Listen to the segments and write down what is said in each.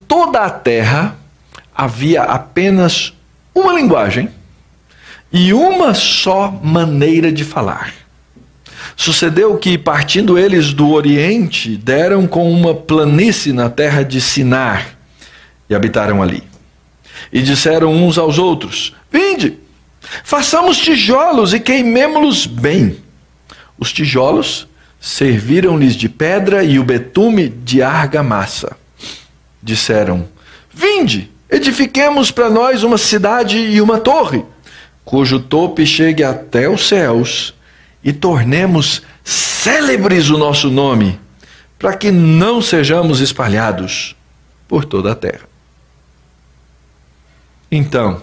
toda a terra havia apenas uma linguagem e uma só maneira de falar. Sucedeu que, partindo eles do Oriente, deram com uma planície na terra de Sinar e habitaram ali. E disseram uns aos outros: vinde, façamos tijolos e queimemo-los bem. Os tijolos serviram-lhes de pedra e o betume de argamassa. Disseram: vinde, edifiquemos para nós uma cidade e uma torre, cujo tope chegue até os céus, e tornemos célebres o nosso nome, para que não sejamos espalhados por toda a terra. Então,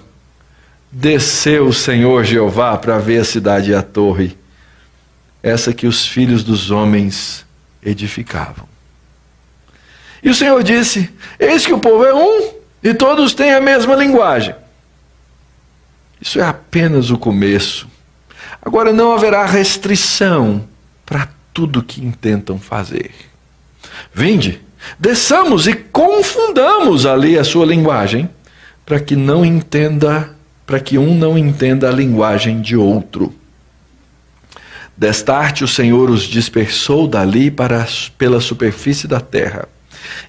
desceu o Senhor Jeová para ver a cidade e a torre, essa que os filhos dos homens edificavam. E o Senhor disse: eis que o povo é um, e todos têm a mesma linguagem. Isso é apenas o começo. Agora não haverá restrição para tudo que intentam fazer. Vinde, desçamos e confundamos ali a sua linguagem, para que um não entenda a linguagem de outro. Destarte o Senhor os dispersou dali pela superfície da terra,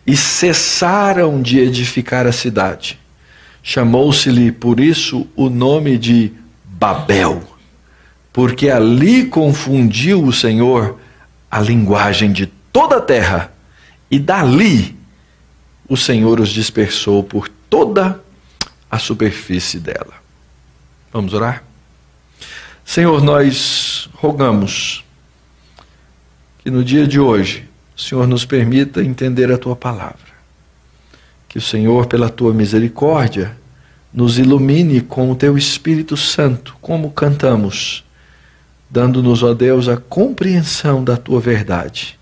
e cessaram de edificar a cidade. Chamou-se-lhe por isso o nome de Babel, porque ali confundiu o Senhor a linguagem de toda a terra, e dali o Senhor os dispersou por toda a superfície dela. Vamos orar? Senhor, nós rogamos que no dia de hoje o Senhor nos permita entender a Tua palavra. Que o Senhor, pela Tua misericórdia, nos ilumine com o Teu Espírito Santo, como cantamos, dando-nos, ó Deus, a compreensão da Tua verdade.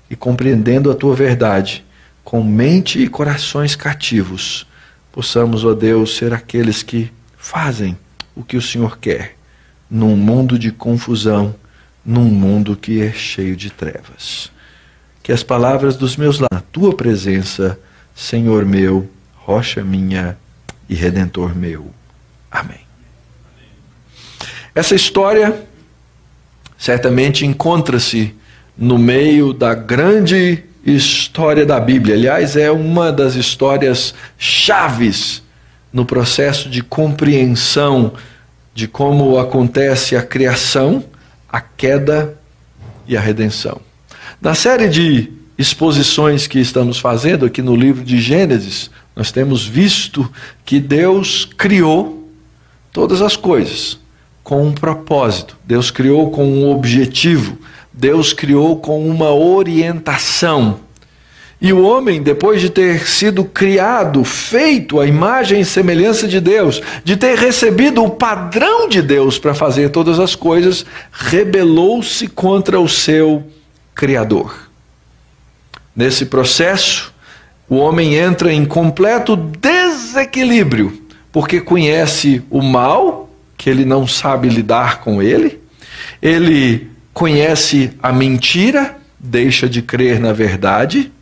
E compreendendo a Tua verdade, com mente e corações cativos, possamos, ó Deus, ser aqueles que fazem o que o Senhor quer, num mundo de confusão, num mundo que é cheio de trevas. Que as palavras dos meus lábios, na Tua presença, Senhor meu, rocha minha e Redentor meu. Amém. Essa história certamente encontra-se no meio da grande história da Bíblia. Aliás, é uma das histórias chaves no processo de compreensão de como acontece a criação, a queda e a redenção. Na série de exposições que estamos fazendo aqui no livro de Gênesis, nós temos visto que Deus criou todas as coisas com um propósito. Deus criou com um objetivo. Deus criou com uma orientação. E o homem, depois de ter sido criado, feito à imagem e semelhança de Deus, de ter recebido o padrão de Deus para fazer todas as coisas, rebelou-se contra o seu Criador. Nesse processo, o homem entra em completo desequilíbrio, porque conhece o mal, que ele não sabe lidar com ele conhece a mentira, deixa de crer na verdade,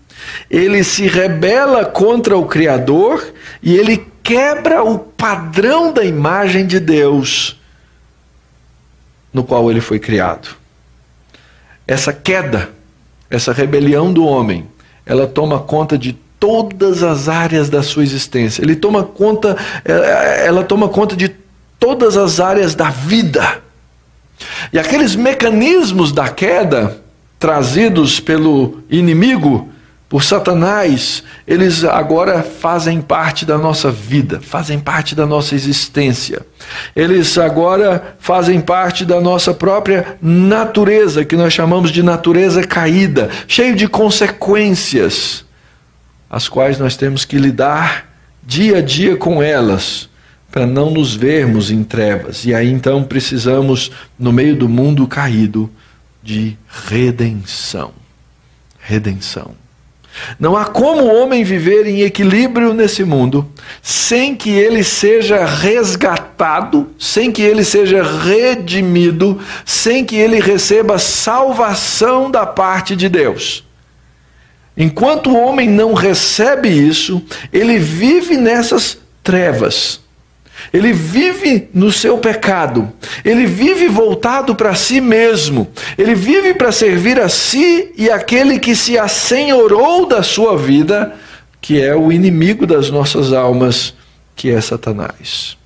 ele se rebela contra o Criador e ele quebra o padrão da imagem de Deus no qual ele foi criado. Essa queda, essa rebelião do homem, ela toma conta de todas as áreas da sua existência. Ela toma conta de todas as áreas da vida. E aqueles mecanismos da queda, trazidos pelo inimigo, por Satanás, eles agora fazem parte da nossa vida, fazem parte da nossa existência. Eles agora fazem parte da nossa própria natureza, que nós chamamos de natureza caída, cheio de consequências, as quais nós temos que lidar dia a dia com elas, para não nos vermos em trevas. E aí então precisamos, no meio do mundo caído, de redenção. Redenção. Não há como o homem viver em equilíbrio nesse mundo sem que ele seja resgatado, sem que ele seja redimido, sem que ele receba salvação da parte de Deus. Enquanto o homem não recebe isso, ele vive nessas trevas. Ele vive no seu pecado. Ele vive voltado para si mesmo. Ele vive para servir a si e aquele que se assenhorou da sua vida, que é o inimigo das nossas almas, que é Satanás.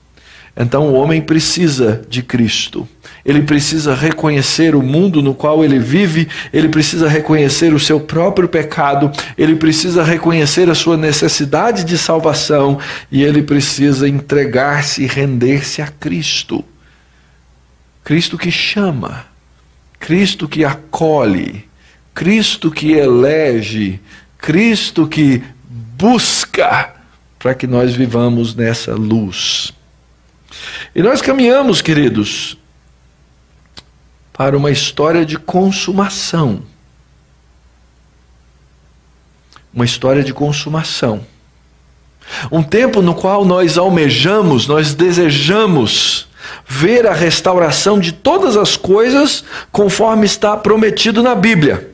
Então o homem precisa de Cristo. Ele precisa reconhecer o mundo no qual ele vive, ele precisa reconhecer o seu próprio pecado, ele precisa reconhecer a sua necessidade de salvação e ele precisa entregar-se e render-se a Cristo. Cristo que chama, Cristo que acolhe, Cristo que elege, Cristo que busca para que nós vivamos nessa luz. E nós caminhamos, queridos, para uma história de consumação. Uma história de consumação. Um tempo no qual nós almejamos, nós desejamos ver a restauração de todas as coisas conforme está prometido na Bíblia.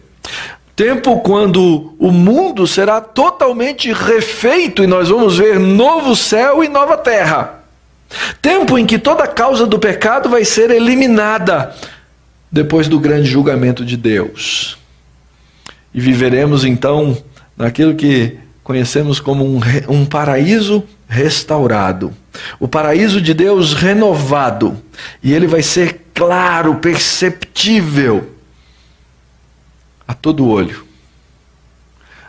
Tempo quando o mundo será totalmente refeito e nós vamos ver novo céu e nova terra. Tempo em que toda causa do pecado vai ser eliminada depois do grande julgamento de Deus. E viveremos então naquilo que conhecemos como um paraíso restaurado. O paraíso de Deus renovado. E ele vai ser claro, perceptível a todo olho.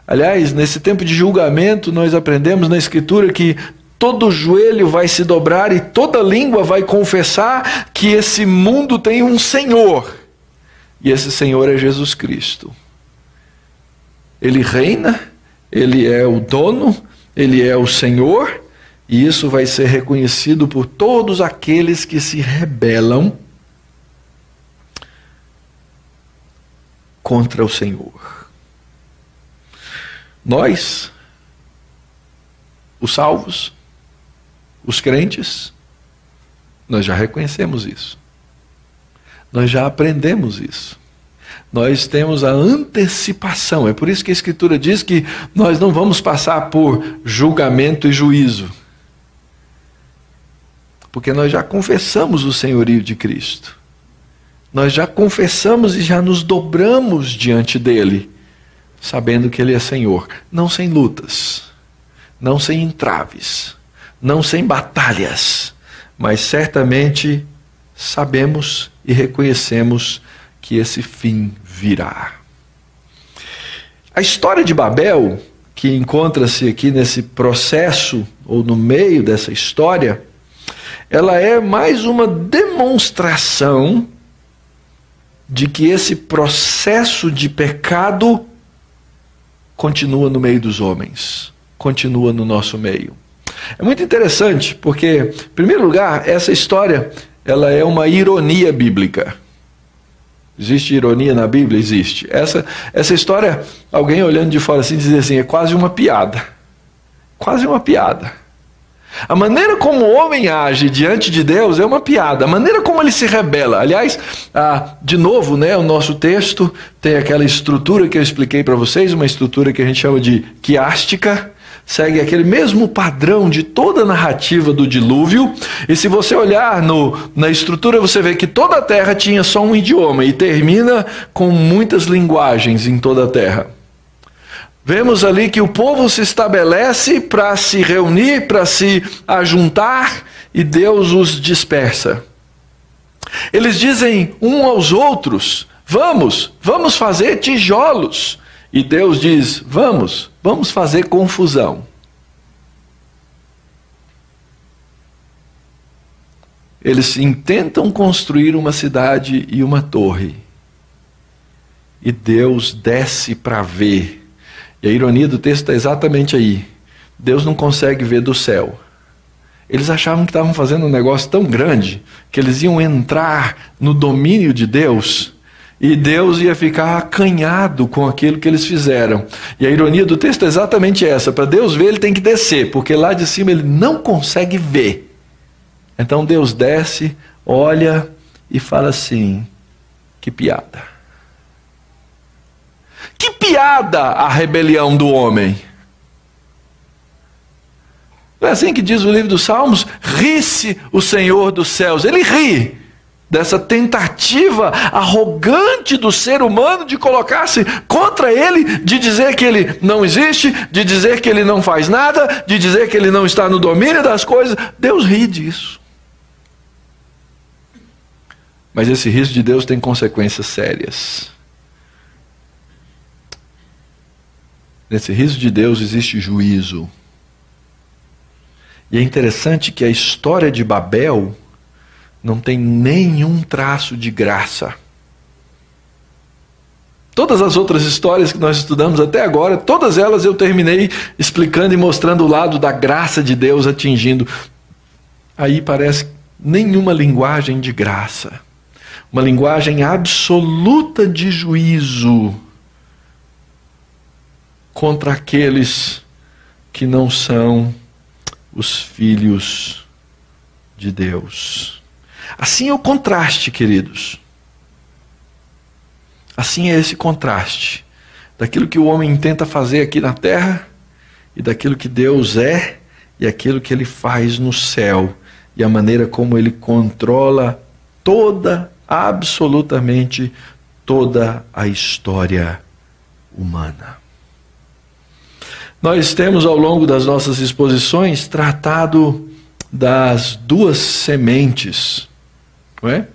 Aliás, nesse tempo de julgamento, nós aprendemos na Escritura que todo joelho vai se dobrar e toda língua vai confessar que esse mundo tem um Senhor. E esse Senhor é Jesus Cristo. Ele reina, Ele é o dono, Ele é o Senhor, e isso vai ser reconhecido por todos aqueles que se rebelam contra o Senhor. Nós, os salvos, os crentes, nós já reconhecemos isso. Nós já aprendemos isso. Nós temos a antecipação. É por isso que a Escritura diz que nós não vamos passar por julgamento e juízo. Porque nós já confessamos o senhorio de Cristo. Nós já confessamos e já nos dobramos diante dele, sabendo que ele é Senhor. Não sem lutas, não sem entraves, não sem batalhas, mas certamente sabemos e reconhecemos que esse fim virá. A história de Babel, que encontra-se aqui nesse processo, ou no meio dessa história, ela é mais uma demonstração de que esse processo de pecado continua no meio dos homens, continua no nosso meio. É muito interessante, porque, em primeiro lugar, essa história ela é uma ironia bíblica. Existe ironia na Bíblia? Existe. Essa história, alguém olhando de fora assim, diz assim, é quase uma piada. Quase uma piada. A maneira como o homem age diante de Deus é uma piada. A maneira como ele se rebela. Aliás, de novo, o nosso texto tem aquela estrutura que eu expliquei para vocês, uma estrutura que a gente chama de quiástica. Segue aquele mesmo padrão de toda a narrativa do dilúvio. E se você olhar na estrutura, você vê que toda a terra tinha só um idioma e termina com muitas linguagens em toda a terra. Vemos ali que o povo se estabelece para se reunir, para se ajuntar, e Deus os dispersa. Eles dizem um aos outros, vamos fazer tijolos. E Deus diz, vamos fazer confusão. Eles intentam construir uma cidade e uma torre. E Deus desce para ver. E a ironia do texto está exatamente aí. Deus não consegue ver do céu. Eles achavam que estavam fazendo um negócio tão grande que eles iam entrar no domínio de Deus e Deus ia ficar acanhado com aquilo que eles fizeram. E a ironia do texto é exatamente essa. Para Deus ver, ele tem que descer, porque lá de cima ele não consegue ver. Então Deus desce, olha e fala assim, que piada. Que piada a rebelião do homem! Não é assim que diz o livro dos Salmos? Ri-se o Senhor dos céus. Ele ri dessa tentativa arrogante do ser humano de colocar-se contra ele, de dizer que ele não existe, de dizer que ele não faz nada, de dizer que ele não está no domínio das coisas. Deus ri disso. Mas esse riso de Deus tem consequências sérias. Nesse riso de Deus existe juízo. E é interessante que a história de Babel não tem nenhum traço de graça. Todas as outras histórias que nós estudamos até agora, todas elas eu terminei explicando e mostrando o lado da graça de Deus atingindo. Aí parece nenhuma linguagem de graça. Uma linguagem absoluta de juízo contra aqueles que não são os filhos de Deus. Assim é o contraste, queridos. Assim é esse contraste daquilo que o homem tenta fazer aqui na terra e daquilo que Deus é e aquilo que ele faz no céu e a maneira como ele controla absolutamente toda a história humana. Nós temos ao longo das nossas exposições tratado das duas sementes, não é?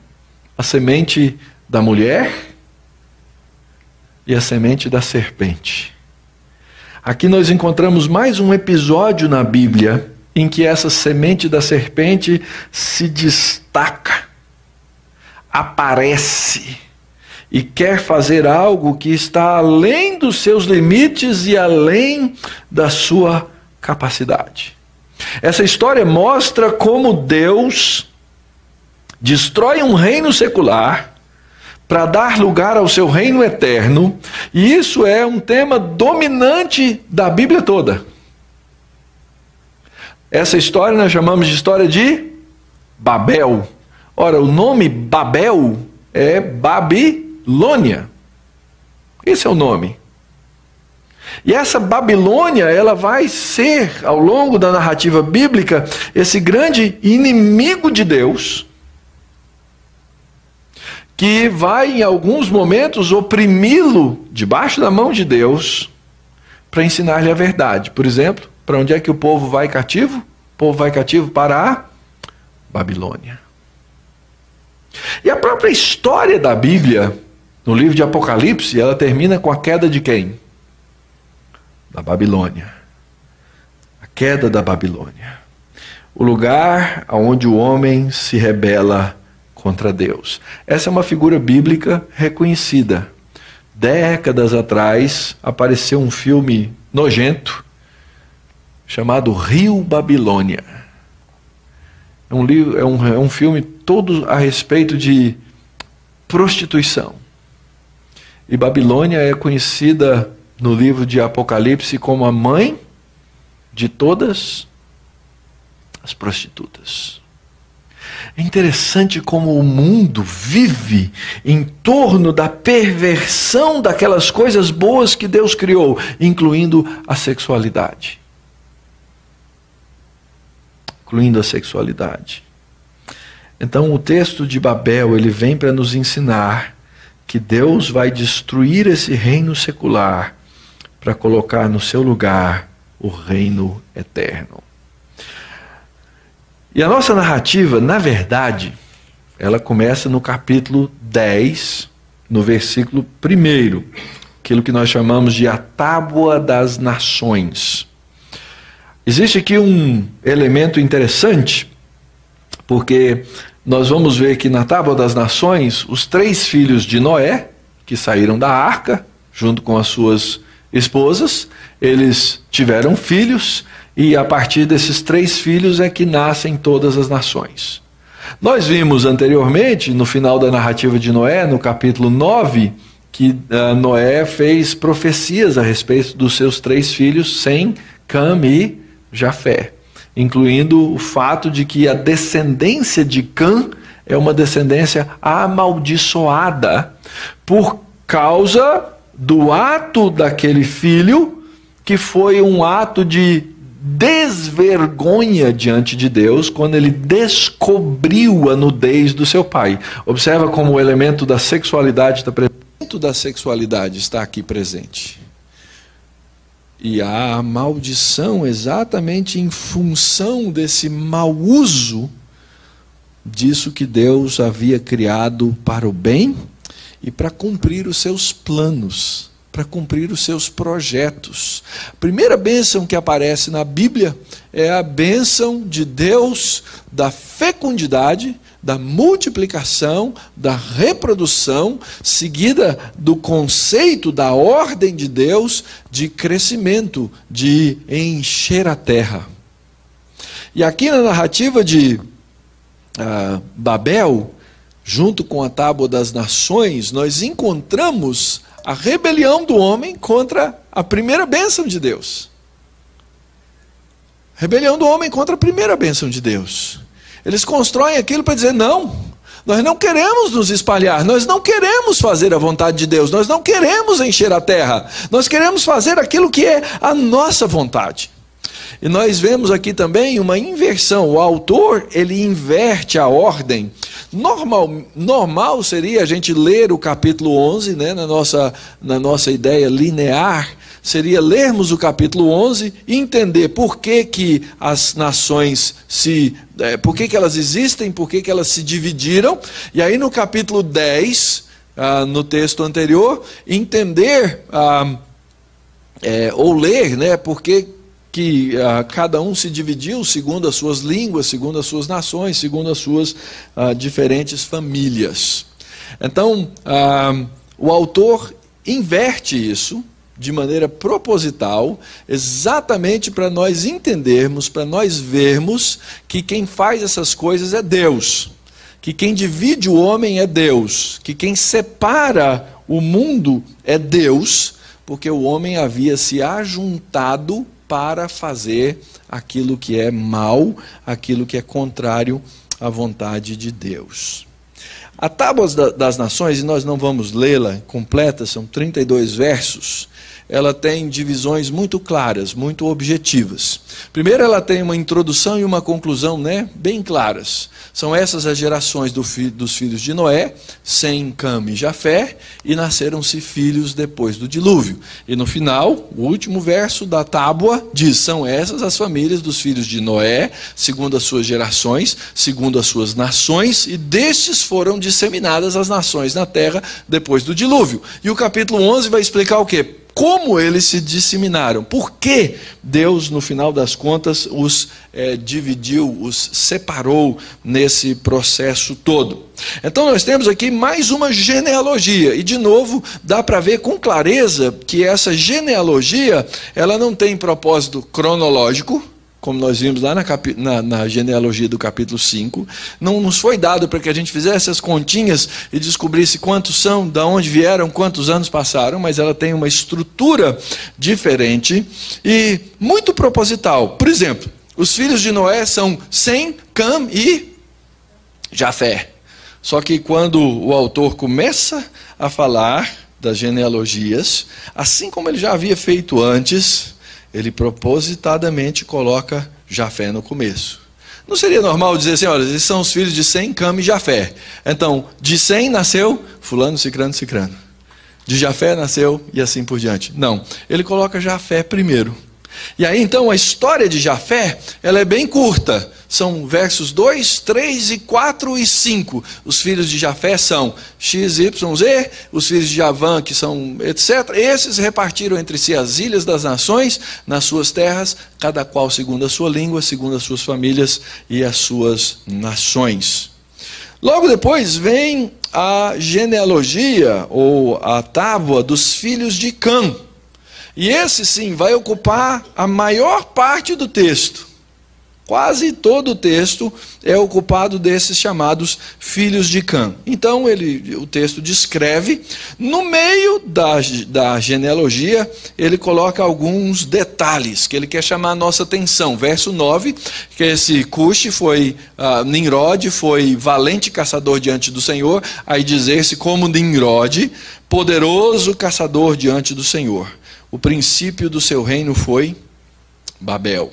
A semente da mulher e a semente da serpente. Aqui nós encontramos mais um episódio na Bíblia em que essa semente da serpente se destaca, aparece e quer fazer algo que está além dos seus limites e além da sua capacidade. Essa história mostra como Deus destrói um reino secular para dar lugar ao seu reino eterno, e isso é um tema dominante da Bíblia toda. Essa história nós chamamos de história de Babel. Ora, o nome Babel é Babilônia. Esse é o nome. E essa Babilônia, ela vai ser, ao longo da narrativa bíblica, esse grande inimigo de Deus, que vai, em alguns momentos, oprimi-lo debaixo da mão de Deus, para ensinar-lhe a verdade. Por exemplo, para onde é que o povo vai cativo? O povo vai cativo para a Babilônia. E a própria história da Bíblia, no livro de Apocalipse, ela termina com a queda de quem? Da Babilônia. A queda da Babilônia. O lugar onde o homem se rebela contra Deus. Essa é uma figura bíblica reconhecida. Décadas atrás apareceu um filme nojento chamado Rio Babilônia. É um filme todo a respeito de prostituição. E Babilônia é conhecida no livro de Apocalipse como a mãe de todas as prostitutas. É interessante como o mundo vive em torno da perversão daquelas coisas boas que Deus criou, incluindo a sexualidade. Então o texto de Babel, ele vem para nos ensinar que Deus vai destruir esse reino secular para colocar no seu lugar o reino eterno. E a nossa narrativa, na verdade, ela começa no capítulo 10, no versículo 1, aquilo que nós chamamos de a Tábua das Nações. Existe aqui um elemento interessante, porque nós vamos ver que na Tábua das Nações, os 3 filhos de Noé, que saíram da arca, junto com as suas esposas, eles tiveram filhos, e a partir desses 3 filhos é que nascem todas as nações. Nós vimos anteriormente, no final da narrativa de Noé, no capítulo 9, que Noé fez profecias a respeito dos seus 3 filhos, Sem, Cam e Jafé, incluindo o fato de que a descendência de Cam é uma descendência amaldiçoada por causa do ato daquele filho, que foi um ato de desvergonha diante de Deus, quando ele descobriu a nudez do seu pai. Observa como o elemento da sexualidade está presente. O elemento da sexualidade está aqui presente. E há a maldição exatamente em função desse mau uso disso que Deus havia criado para o bem e para cumprir os seus planos, para cumprir os seus projetos. A primeira bênção que aparece na Bíblia é a bênção de Deus da fecundidade, da multiplicação, da reprodução, seguida do conceito da ordem de Deus de crescimento, de encher a terra. E aqui na narrativa de Babel, junto com a Tábua das Nações, nós encontramos a rebelião do homem contra a primeira bênção de Deus. Rebelião do homem contra a primeira bênção de Deus. Eles constroem aquilo para dizer, não, nós não queremos nos espalhar, nós não queremos fazer a vontade de Deus, nós não queremos encher a terra, nós queremos fazer aquilo que é a nossa vontade. E nós vemos aqui também uma inversão. O autor, ele inverte a ordem. Normal seria a gente ler o capítulo 11, né, na nossa ideia linear, seria lermos o capítulo 11 e entender por que as nações por que elas existem, por que elas se dividiram. E aí no capítulo 10, no texto anterior, entender ou ler, né, por que cada um se dividiu segundo as suas línguas, segundo as suas nações, segundo as suas diferentes famílias. Então, o autor inverte isso de maneira proposital, exatamente para nós entendermos, para nós vermos que quem faz essas coisas é Deus, que quem divide o homem é Deus, que quem separa o mundo é Deus, porque o homem havia se ajuntado para fazer aquilo que é mal, aquilo que é contrário à vontade de Deus. A Tábua das Nações, e nós não vamos lê-la completa, são 32 versos, ela tem divisões muito claras, muito objetivas. Primeiro, ela tem uma introdução e uma conclusão, né, bem claras. São essas as gerações dos filhos de Noé, Sem, Cam e Jafé, e nasceram-se filhos depois do dilúvio. E no final, o último verso da tábua diz, são essas as famílias dos filhos de Noé, segundo as suas gerações, segundo as suas nações, e destes foram disseminadas as nações na terra depois do dilúvio. E o capítulo 11 vai explicar o quê? Como eles se disseminaram, por que Deus, no final das contas, os dividiu, os separou nesse processo todo. Então nós temos aqui mais uma genealogia, e de novo dá para ver com clareza que essa genealogia, ela não tem propósito cronológico, como nós vimos lá na genealogia do capítulo 5, não nos foi dado para que a gente fizesse as continhas e descobrisse quantos são, de onde vieram, quantos anos passaram, mas ela tem uma estrutura diferente e muito proposital. Por exemplo, os filhos de Noé são Sem, Cam e Jafé. Só que quando o autor começa a falar das genealogias, assim como ele já havia feito antes, ele propositadamente coloca Jafé no começo. Não seria normal dizer assim, olha, esses são os filhos de Sem, Cam e Jafé. Então, de Sem nasceu fulano, cicrano, cicrano. De Jafé nasceu e assim por diante. Não, ele coloca Jafé primeiro. E aí então a história de Jafé, ela é bem curta. São versos 2, 3, 4 e 5. Os filhos de Jafé são X, Y, Z. Os filhos de Javã, que são etc. Esses repartiram entre si as ilhas das nações, nas suas terras, cada qual segundo a sua língua, segundo as suas famílias e as suas nações. Logo depois vem a genealogia, ou a tábua dos filhos de Cam. E esse sim vai ocupar a maior parte do texto. Quase todo o texto é ocupado desses chamados filhos de Cam. Então o texto descreve, no meio da genealogia, ele coloca alguns detalhes que ele quer chamar a nossa atenção. Verso 9, que esse Cuxi Nimrod foi valente caçador diante do Senhor, aí dizer-se como Nimrod, poderoso caçador diante do Senhor. O princípio do seu reino foi Babel.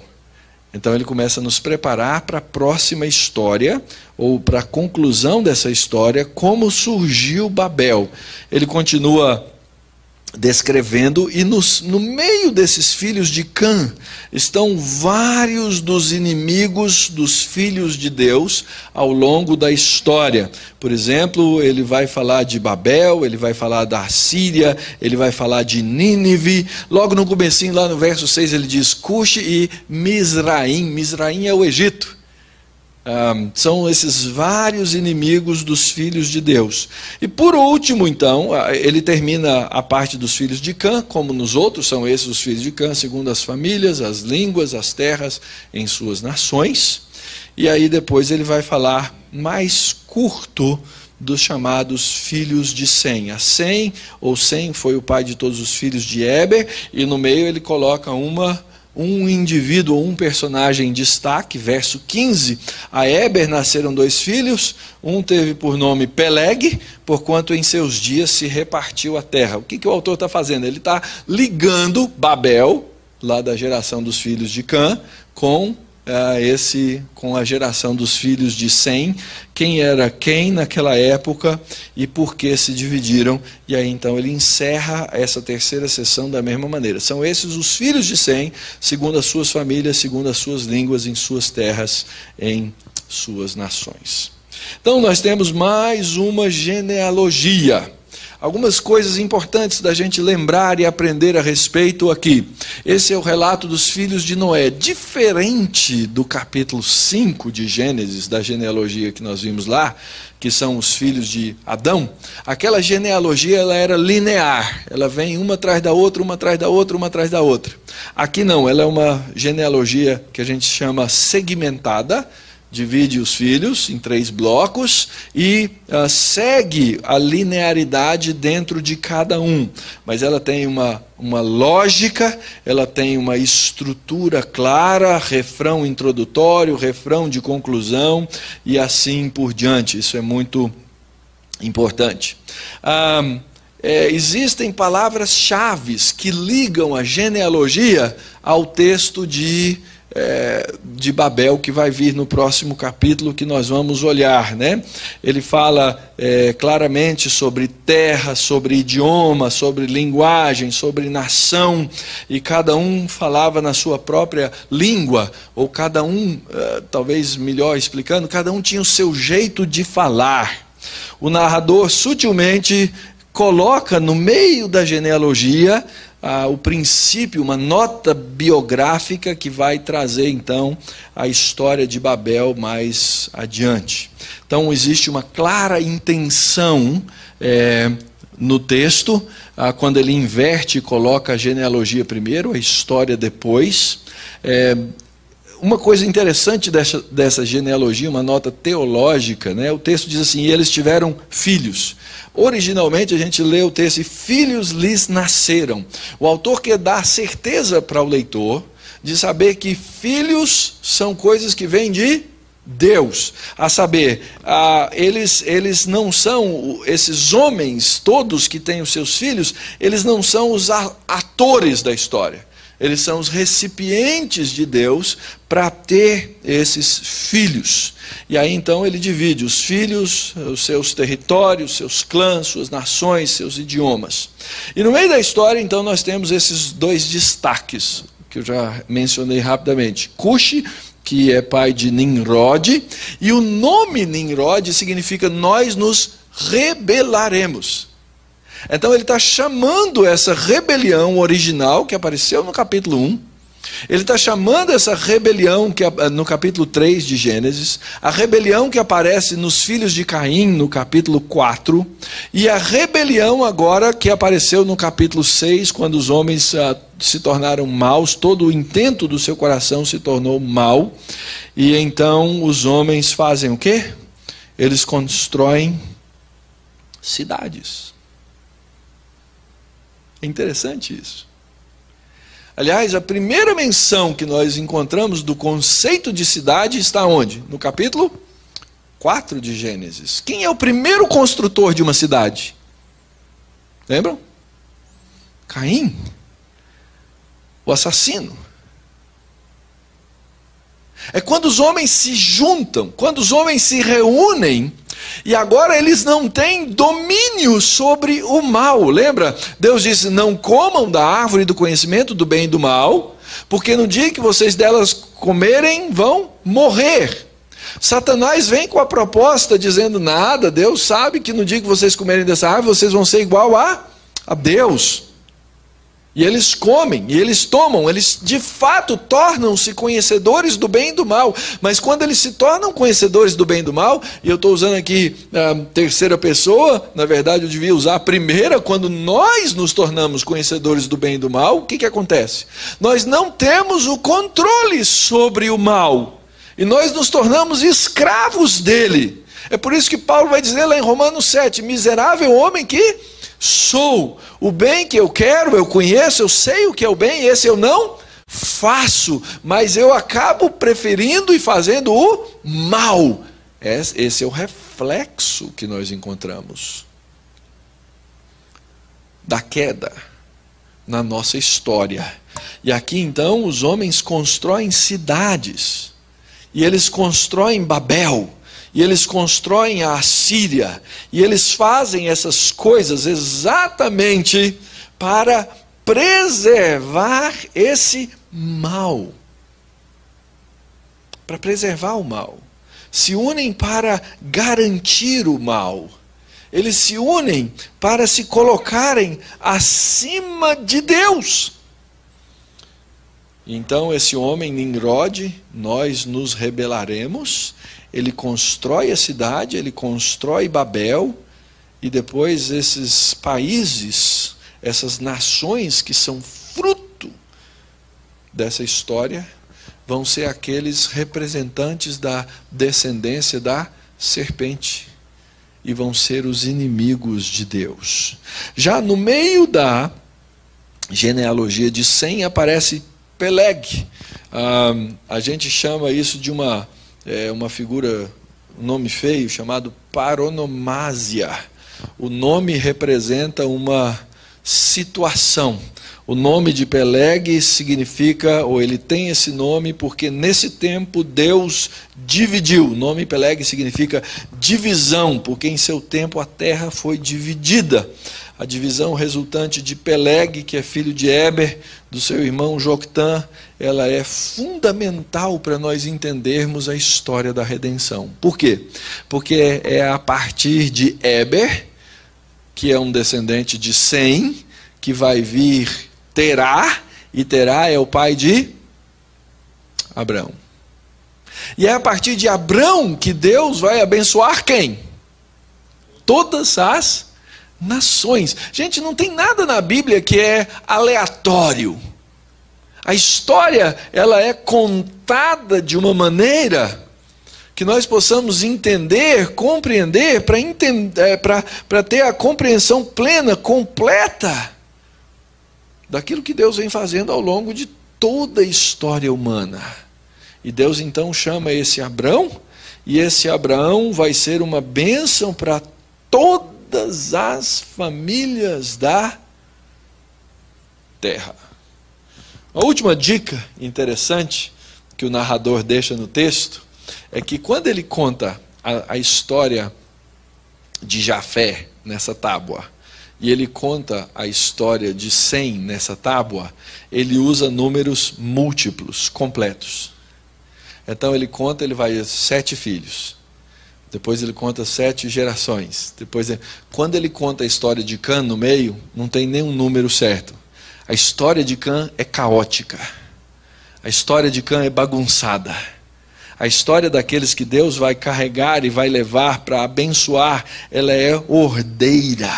Então ele começa a nos preparar para a próxima história, ou para a conclusão dessa história, como surgiu Babel. Ele continua descrevendo, e no meio desses filhos de Cã estão vários dos inimigos dos filhos de Deus ao longo da história. Por exemplo, ele vai falar de Babel, ele vai falar da Assíria, ele vai falar de Nínive. Logo no comecinho, lá no verso 6, ele diz Cuxi e Mizraim. Mizraim é o Egito. São esses vários inimigos dos filhos de Deus. E por último, então, ele termina a parte dos filhos de Cã, como nos outros, são esses os filhos de Cã, segundo as famílias, as línguas, as terras em suas nações. E aí depois ele vai falar mais curto dos chamados filhos de Sem. A Sem, ou Sem, foi o pai de todos os filhos de Éber, e no meio ele coloca um indivíduo ou um personagem em destaque, verso 15. A Éber nasceram 2 filhos, um teve por nome Peleg, porquanto em seus dias se repartiu a terra. O que o autor está fazendo? Ele está ligando Babel, lá da geração dos filhos de Cã, com a geração dos filhos de Sem, quem era quem naquela época e por que se dividiram. E aí então ele encerra essa terceira sessão da mesma maneira. São esses os filhos de Sem, segundo as suas famílias, segundo as suas línguas, em suas terras, em suas nações. Então nós temos mais uma genealogia. Algumas coisas importantes da gente lembrar e aprender a respeito aqui. Esse é o relato dos filhos de Noé. Diferente do capítulo 5 de Gênesis, da genealogia que nós vimos lá, que são os filhos de Adão, aquela genealogia ela era linear. Ela vem uma atrás da outra, uma atrás da outra, uma atrás da outra. Aqui não, ela é uma genealogia que a gente chama segmentada, divide os filhos em 3 blocos e segue a linearidade dentro de cada um. Mas ela tem uma lógica, ela tem uma estrutura clara, refrão introdutório, refrão de conclusão e assim por diante. Isso é muito importante. Existem palavras-chave que ligam a genealogia ao texto de Babel, que vai vir no próximo capítulo que nós vamos olhar, né? Ele fala claramente sobre terra, sobre idioma, sobre linguagem, sobre nação, e cada um falava na sua própria língua, ou cada um, talvez melhor explicando, cada um tinha o seu jeito de falar. O narrador sutilmente coloca no meio da genealogia o princípio, uma nota biográfica que vai trazer então a história de Babel mais adiante. Então existe uma clara intenção no texto, quando ele inverte e coloca a genealogia primeiro, a história depois. Uma coisa interessante dessa genealogia, uma nota teológica, né? O texto diz assim, e eles tiveram filhos. Originalmente a gente lê o texto, e filhos lhes nasceram. O autor quer dar certeza para o leitor, de saber que filhos são coisas que vêm de Deus. A saber, eles não são, esses homens todos que têm os seus filhos, eles não são os atores da história. Eles são os recipientes de Deus para ter esses filhos. E aí então ele divide os filhos, os seus territórios, seus clãs, suas nações, seus idiomas. E no meio da história então nós temos esses 2 destaques, que eu já mencionei rapidamente. Cuxi, que é pai de Nimrod, e o nome Nimrod significa nós nos rebelaremos. Então ele está chamando essa rebelião original que apareceu no capítulo 1, ele está chamando essa rebelião que no capítulo 3 de Gênesis, a rebelião que aparece nos filhos de Caim no capítulo 4, e a rebelião agora que apareceu no capítulo 6, quando os homens se tornaram maus, todo o intento do seu coração se tornou mau, e então os homens fazem o quê? Eles constroem cidades. É interessante isso. Aliás, a primeira menção que nós encontramos do conceito de cidade está onde? No capítulo 4 de Gênesis. Quem é o primeiro construtor de uma cidade? Lembram? Caim, o assassino. É quando os homens se juntam, quando os homens se reúnem, e agora eles não têm domínio sobre o mal. Lembra? Deus disse: não comam da árvore do conhecimento do bem e do mal, porque no dia que vocês delas comerem, vão morrer. Satanás vem com a proposta dizendo: nada, Deus sabe que no dia que vocês comerem dessa árvore, vocês vão ser igual a Deus. E eles comem, e eles tomam, eles de fato tornam-se conhecedores do bem e do mal. Mas quando eles se tornam conhecedores do bem e do mal, e eu estou usando aqui a terceira pessoa, na verdade eu devia usar a primeira, quando nós nos tornamos conhecedores do bem e do mal, o que acontece? Nós não temos o controle sobre o mal, e nós nos tornamos escravos dele. É por isso que Paulo vai dizer lá em Romanos 7, miserável homem que sou, o bem que eu quero, eu conheço, eu sei o que é o bem, esse eu não faço, mas eu acabo preferindo e fazendo o mal. Esse é o reflexo que nós encontramos da queda na nossa história. E aqui então os homens constroem cidades, e eles constroem Babel, e eles constroem a Assíria, e eles fazem essas coisas exatamente para preservar esse mal. Para preservar o mal. Se unem para garantir o mal. Eles se unem para se colocarem acima de Deus. Então esse homem Nimrod, nós nos rebelaremos. Ele constrói a cidade, ele constrói Babel, e depois esses países, essas nações que são fruto dessa história, vão ser aqueles representantes da descendência da serpente, e vão ser os inimigos de Deus. Já no meio da genealogia de Sem aparece Peleg. A gente chama isso de uma figura, um nome feio, chamado paronomásia. O nome representa uma situação. O nome de Peleg significa, ou ele tem esse nome, porque nesse tempo Deus dividiu. O nome Peleg significa divisão, porque em seu tempo a terra foi dividida. A divisão resultante de Peleg, que é filho de Eber, do seu irmão Joctã, ela é fundamental para nós entendermos a história da redenção. Por quê? Porque é a partir de Eber, que é um descendente de Sem, que vai vir Terá, e Terá é o pai de Abrão. E é a partir de Abrão que Deus vai abençoar quem? Todas as nações. Gente, não tem nada na Bíblia que é aleatório. A história, ela é contada de uma maneira que nós possamos entender, compreender, para ter a compreensão plena, completa daquilo que Deus vem fazendo ao longo de toda a história humana. E Deus então chama esse Abrão, e esse Abraão vai ser uma bênção para todas as famílias da terra. A última dica interessante que o narrador deixa no texto é que quando ele conta a história de Jafé nessa tábua, e ele conta a história de Sem nessa tábua, ele usa números múltiplos, completos. Então ele conta, ele vai 7 filhos. Depois ele conta 7 gerações. Quando ele conta a história de Cã no meio, não tem nenhum número certo. A história de Cã é caótica. A história de Cã é bagunçada. A história daqueles que Deus vai carregar e vai levar para abençoar, ela é ordeira.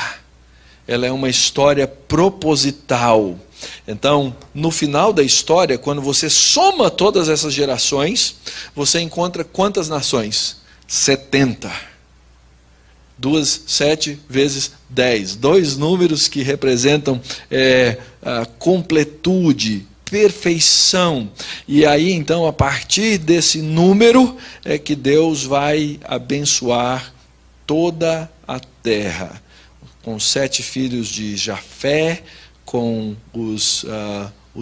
Ela é uma história proposital. Então, no final da história, quando você soma todas essas gerações, você encontra quantas nações? 70. 7 vezes 10. 2 números que representam a completude, perfeição. E aí, então, a partir desse número, é que Deus vai abençoar toda a terra. com os 7 filhos de Jafé, com os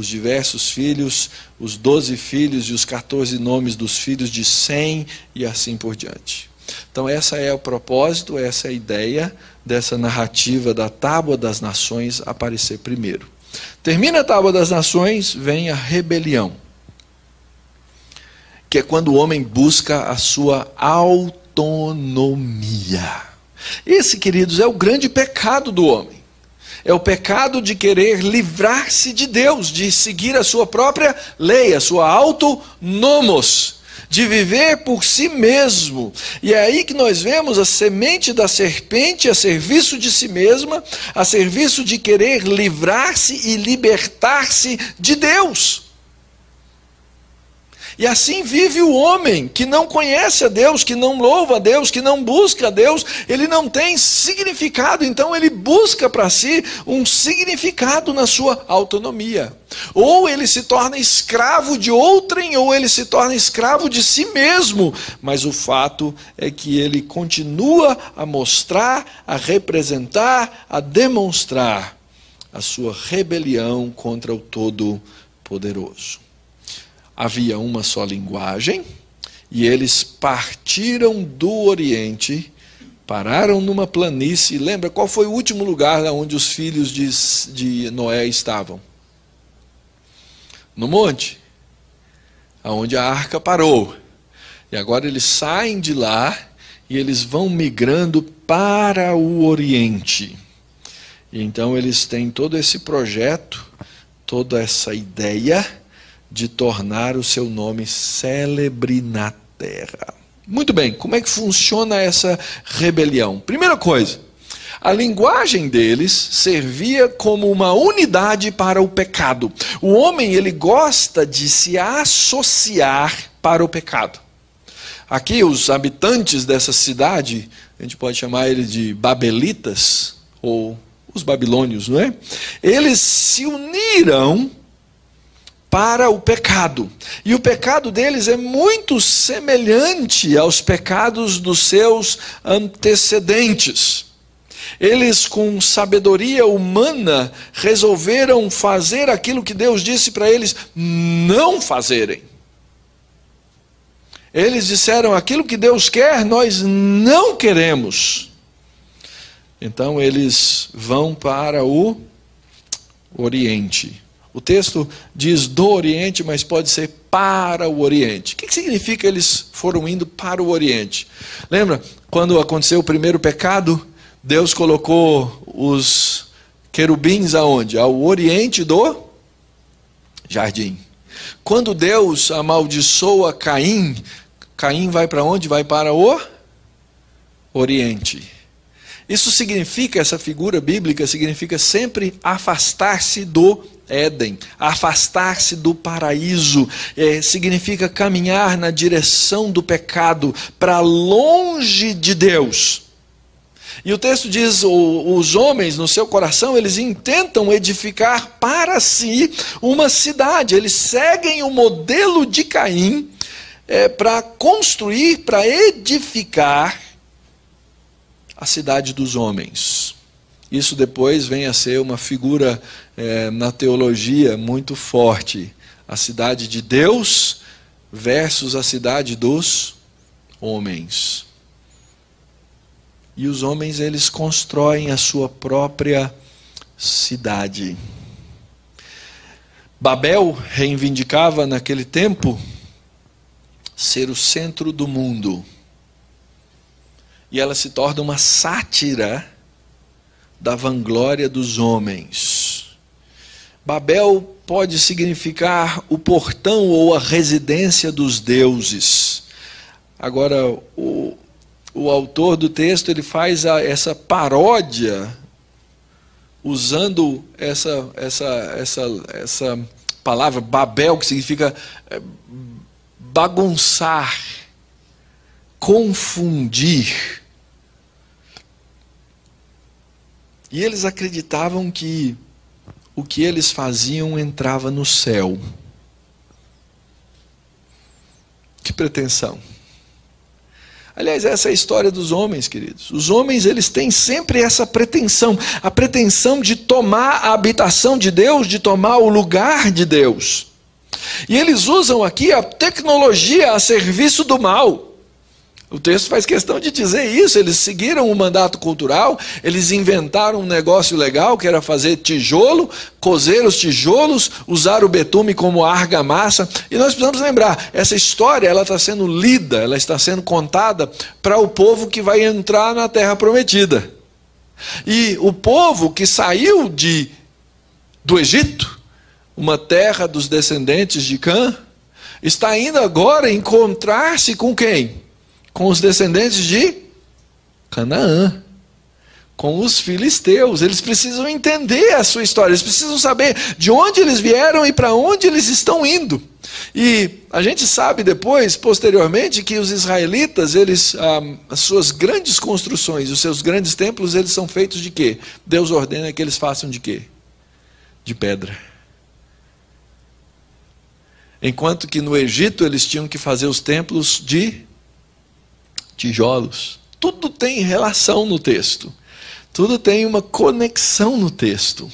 diversos filhos, os 12 filhos e os 14 nomes dos filhos de Sem, e assim por diante. Então essa é o propósito, essa é a ideia dessa narrativa da Tábua das Nações aparecer primeiro. Termina a Tábua das Nações, vem a rebelião, que é quando o homem busca a sua autonomia. Esse, queridos, é o grande pecado do homem. É o pecado de querer livrar-se de Deus, de seguir a sua própria lei, a sua autonomos, de viver por si mesmo. E é aí que nós vemos a semente da serpente a serviço de si mesma, a serviço de querer livrar-se e libertar-se de Deus. E assim vive o homem que não conhece a Deus, que não louva a Deus, que não busca a Deus. Ele não tem significado, então ele busca para si um significado na sua autonomia. Ou ele se torna escravo de outrem, ou ele se torna escravo de si mesmo. Mas o fato é que ele continua a mostrar, a representar, a demonstrar a sua rebelião contra o Todo-Poderoso. Havia uma só linguagem, e eles partiram do Oriente, pararam numa planície. Lembra qual foi o último lugar onde os filhos de Noé estavam? No monte, aonde a arca parou. E agora eles saem de lá e eles vão migrando para o Oriente. E então eles têm todo esse projeto, toda essa ideia de tornar o seu nome célebre na terra. Muito bem, como é que funciona essa rebelião? Primeira coisa, a linguagem deles servia como uma unidade para o pecado. O homem, ele gosta de se associar para o pecado. Aqui, os habitantes dessa cidade, a gente pode chamar eles de babelitas, ou os babilônios, não é? Eles se uniram para o pecado. E o pecado deles é muito semelhante aos pecados dos seus antecedentes. Eles, com sabedoria humana, resolveram fazer aquilo que Deus disse para eles não fazerem. Eles disseram: aquilo que Deus quer, nós não queremos. Então eles vão para o Oriente. O texto diz do Oriente, mas pode ser para o Oriente. O que significa eles foram indo para o Oriente? Lembra, quando aconteceu o primeiro pecado, Deus colocou os querubins aonde? Ao Oriente do jardim. Quando Deus amaldiçoa Caim, Caim vai para onde? Vai para o Oriente. Isso significa, essa figura bíblica significa sempre afastar-se do Éden, afastar-se do paraíso, significa caminhar na direção do pecado, para longe de Deus. E o texto diz, os homens no seu coração, eles intentam edificar para si uma cidade, eles seguem o modelo de Caim, para construir, para edificar a cidade dos homens. Isso depois vem a ser uma figura na teologia muito forte. A cidade de Deus versus a cidade dos homens. E os homens, eles constroem a sua própria cidade. Babel reivindicava naquele tempo ser o centro do mundo. E ela se torna uma sátira da vanglória dos homens. Babel pode significar o portão ou a residência dos deuses. Agora, o autor do texto, ele faz essa paródia, usando essa palavra Babel, que significa bagunçar, confundir. E eles acreditavam que o que eles faziam entrava no céu. Que pretensão! Aliás, essa é a história dos homens, queridos. Os homens, eles têm sempre essa pretensão, a pretensão de tomar a habitação de Deus, de tomar o lugar de Deus. E eles usam aqui a tecnologia a serviço do mal. O texto faz questão de dizer isso. Eles seguiram o mandato cultural, eles inventaram um negócio legal, que era fazer tijolo, cozer os tijolos, usar o betume como argamassa. E nós precisamos lembrar, essa história ela está sendo lida, ela está sendo contada para o povo que vai entrar na Terra Prometida. E o povo que saiu do Egito, uma terra dos descendentes de Cã, está indo agora encontrar-se com quem? Com os descendentes de Canaã, com os filisteus. Eles precisam entender a sua história, eles precisam saber de onde eles vieram e para onde eles estão indo. E a gente sabe depois, posteriormente, que os israelitas, as suas grandes construções, os seus grandes templos, eles são feitos de quê? Deus ordena que eles façam de quê? De pedra. Enquanto que no Egito eles tinham que fazer os templos de tijolos. Tudo tem relação no texto. Tudo tem uma conexão no texto.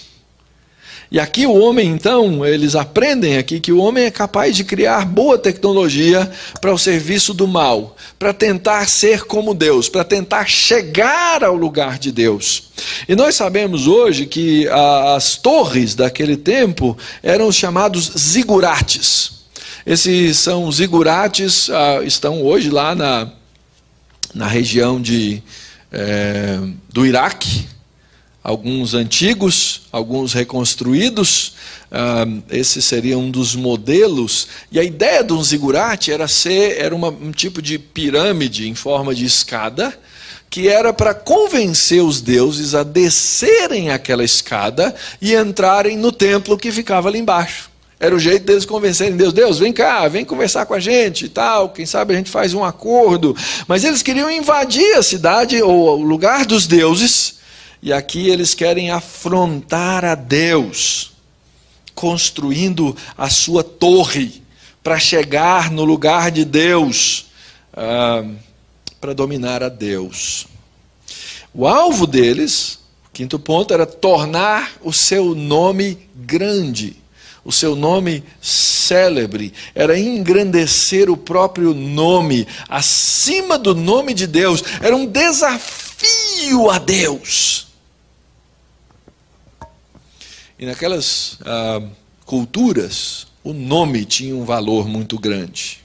E aqui o homem, então, eles aprendem aqui que o homem é capaz de criar boa tecnologia para o serviço do mal, para tentar ser como Deus, para tentar chegar ao lugar de Deus. E nós sabemos hoje que as torres daquele tempo eram os chamados zigurates. Esses são zigurates, estão hoje lá na região do Iraque, alguns antigos, alguns reconstruídos. Esse seria um dos modelos. E a ideia de um zigurate era um tipo de pirâmide em forma de escada, que era para convencer os deuses a descerem aquela escada e entrarem no templo que ficava ali embaixo. Era o jeito deles convencerem Deus. Deus, vem cá, vem conversar com a gente e tal. Quem sabe a gente faz um acordo. Mas eles queriam invadir a cidade ou o lugar dos deuses. E aqui eles querem afrontar a Deus, construindo a sua torre para chegar no lugar de Deus, para dominar a Deus. O alvo deles, quinto ponto, era tornar o seu nome grande. O seu nome célebre, era engrandecer o próprio nome, acima do nome de Deus, era um desafio a Deus. E naquelas culturas, o nome tinha um valor muito grande.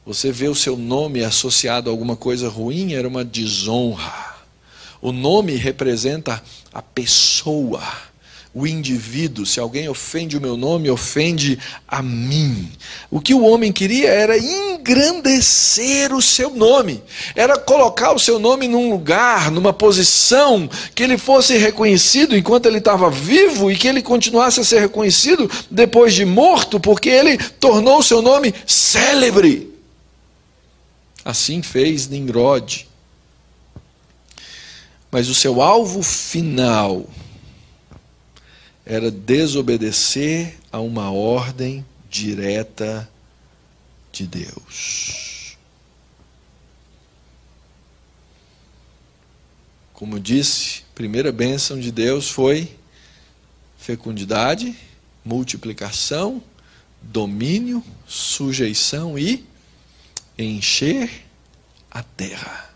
Você vê o seu nome associado a alguma coisa ruim, era uma desonra. O nome representa a pessoa, o indivíduo. Se alguém ofende o meu nome, ofende a mim. O que o homem queria era engrandecer o seu nome, era colocar o seu nome num lugar, numa posição, que ele fosse reconhecido enquanto ele estava vivo e que ele continuasse a ser reconhecido depois de morto, porque ele tornou o seu nome célebre. Assim fez Nimrod. Mas o seu alvo final era desobedecer a uma ordem direta de Deus. Como disse, a primeira bênção de Deus foi fecundidade, multiplicação, domínio, sujeição e encher a terra.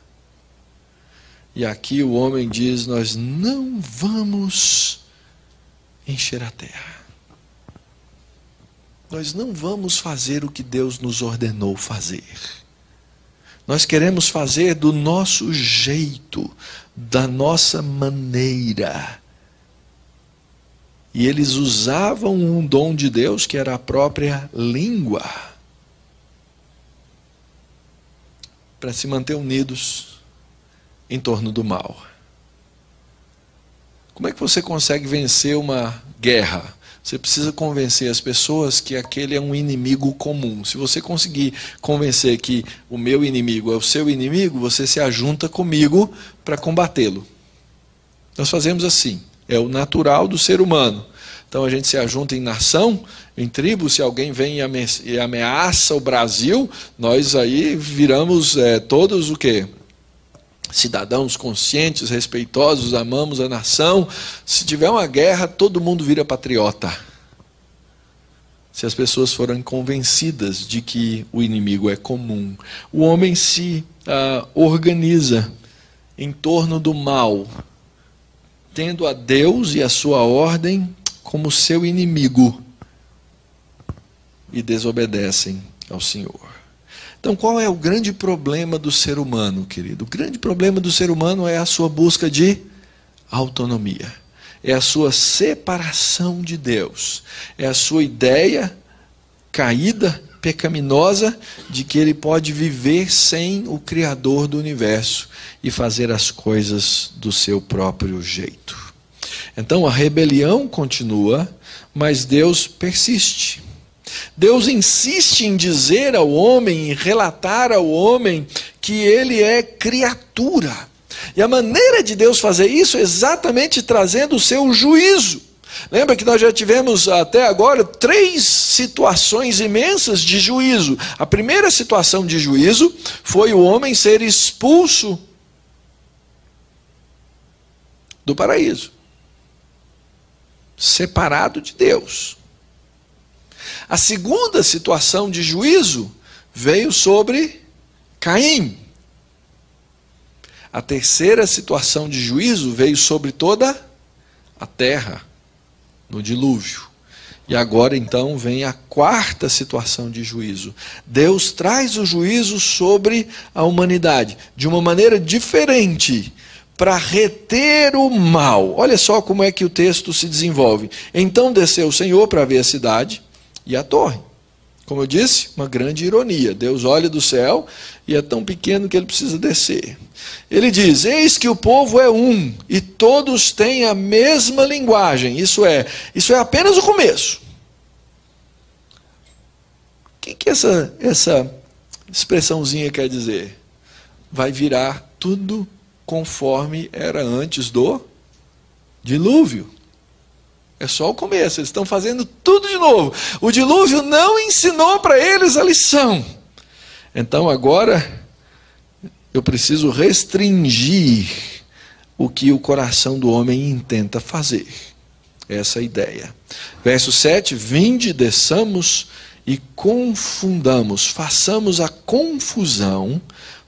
E aqui o homem diz, nós não vamos encher a terra. Nós não vamos fazer o que Deus nos ordenou fazer. Nós queremos fazer do nosso jeito, da nossa maneira. E eles usavam um dom de Deus, que era a própria língua, para se manter unidos em torno do mal. Como é que você consegue vencer uma guerra? Você precisa convencer as pessoas que aquele é um inimigo comum. Se você conseguir convencer que o meu inimigo é o seu inimigo, você se ajunta comigo para combatê-lo. Nós fazemos assim, é o natural do ser humano. Então a gente se ajunta em nação, em tribo. Se alguém vem e ameaça o Brasil, nós aí viramos todos o quê? Cidadãos conscientes, respeitosos, amamos a nação. Se tiver uma guerra, todo mundo vira patriota. Se as pessoas forem convencidas de que o inimigo é comum. O homem se organiza em torno do mal, tendo a Deus e a sua ordem como seu inimigo, e desobedecem ao Senhor. Então, qual é o grande problema do ser humano, querido? O grande problema do ser humano é a sua busca de autonomia. É a sua separação de Deus. É a sua ideia caída, pecaminosa, de que ele pode viver sem o Criador do universo e fazer as coisas do seu próprio jeito. Então a rebelião continua, mas Deus persiste. Deus insiste em dizer ao homem, em relatar ao homem que ele é criatura. E a maneira de Deus fazer isso é exatamente trazendo o seu juízo. Lembra que nós já tivemos até agora 3 situações imensas de juízo. A primeira situação de juízo foi o homem ser expulso do paraíso, separado de Deus. A segunda situação de juízo veio sobre Caim. A terceira situação de juízo veio sobre toda a terra, no dilúvio. E agora então vem a quarta situação de juízo. Deus traz o juízo sobre a humanidade, de uma maneira diferente, para reter o mal. Olha só como é que o texto se desenvolve. Então desceu o Senhor para ver a cidade e a torre. Como eu disse, uma grande ironia. Deus olha do céu e é tão pequeno que ele precisa descer. Ele diz: eis que o povo é um, e todos têm a mesma linguagem. Isso é apenas o começo. O que essa expressãozinha quer dizer? Vai virar tudo conforme era antes do dilúvio. É só o começo, eles estão fazendo tudo de novo. O dilúvio não ensinou para eles a lição. Então agora eu preciso restringir o que o coração do homem intenta fazer. Essa é a ideia. Verso 7, vinde, desçamos e confundamos, façamos a confusão,